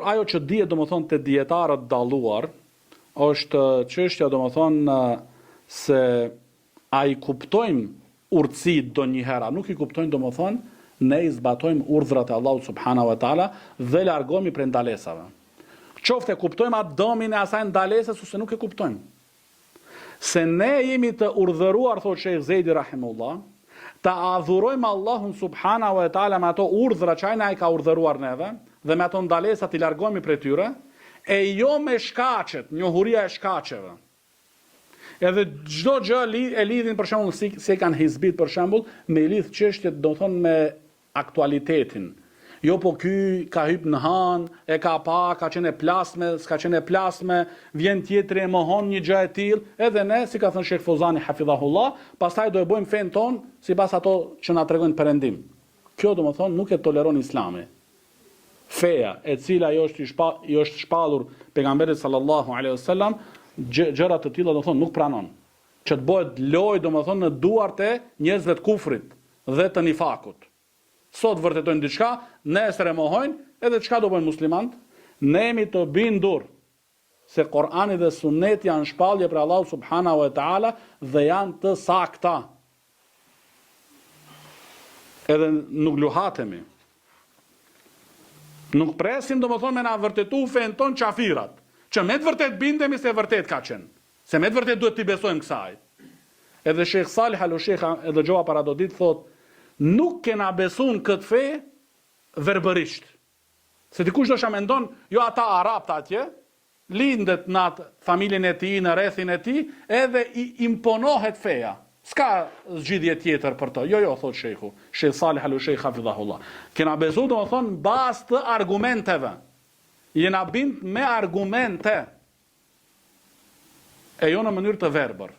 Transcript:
Ajo që dihet domethënë te dietarët dalluar është çështja domethënë se a i kuptojmë urtësitë donjëherë, nuk i kuptojmë domethënë ne i zbatojmë urdhrat e Allahut subhanahu wa taala dhe largohemi prej ndalesave. Qoftë e kuptojmë atë dëmin e asaj ndalesës ose nuk e kuptojmë. Se ne jemi të urdhëruar, thotë Sheikh Zejdi rahimullah, ta adhurojmë Allahun subhanahu wa taala me ato urdhra që ai na i ka urdhëruar neve dhe me ato ndalesat i largohemi prej tyre, e jo me shkaqet, njohuria e shkaqeve. Edhe çdo gjë e lidhin për shembull si kanë hizbit për shembull me lidh çështjet do të thonë me aktualitetin. Jo po ky ka hyp në han, e ka pa, ka qenë plasme, s'ka qenë plasme, vjen tjetri e mohon një gjë e tillë, edhe ne, si ka thënë Sheikh Fozani hafidhahullah, pastaj do e bëjmë fen ton sipas ato që na tregojnë perëndim. Kjo domethënë nuk e toleron Islami. Feja e cila i është shpallur pejgamberit sallallahu alaihi wasallam, gjëra të tilla domethënë nuk pranon. Që të bëhet lojë domethënë në duart e njerëzve të kufrit dhe të nifakut. Sot vërtetojnë diçka, nesër e mohojnë, edhe çka do bëjnë muslimanët? Ne jemi të bindur se Kur'ani dhe Sunneti janë shpallje për Allahu subhanahu wa taala dhe janë të sakta. Edhe nuk luhatemi. Nuk presim domethënë me na vërtetu fen ton qafirat, që me të vërtet bindemi se vërtet ka qenë. Se me të vërtet duhet t'i besojmë kësaj. Edhe Sheikh Salih al-Sheikh edhe Gjova Paradodit thotë, nuk kena besun këtë fe verbërisht. Se dikush do shë mendon, jo ata arabët atje, lindet në atë familjen e tij, në rrethin e tij, edhe i imponohet feja. S'ka zgjidhje tjetër për të. Jo, thot Sheikhu, Sheikh Salih al-Sheikh hafidhahullah. Kena besu domethënë bazë të argumenteve. Jena bind me argumente. E jo në mënyrë të verbër.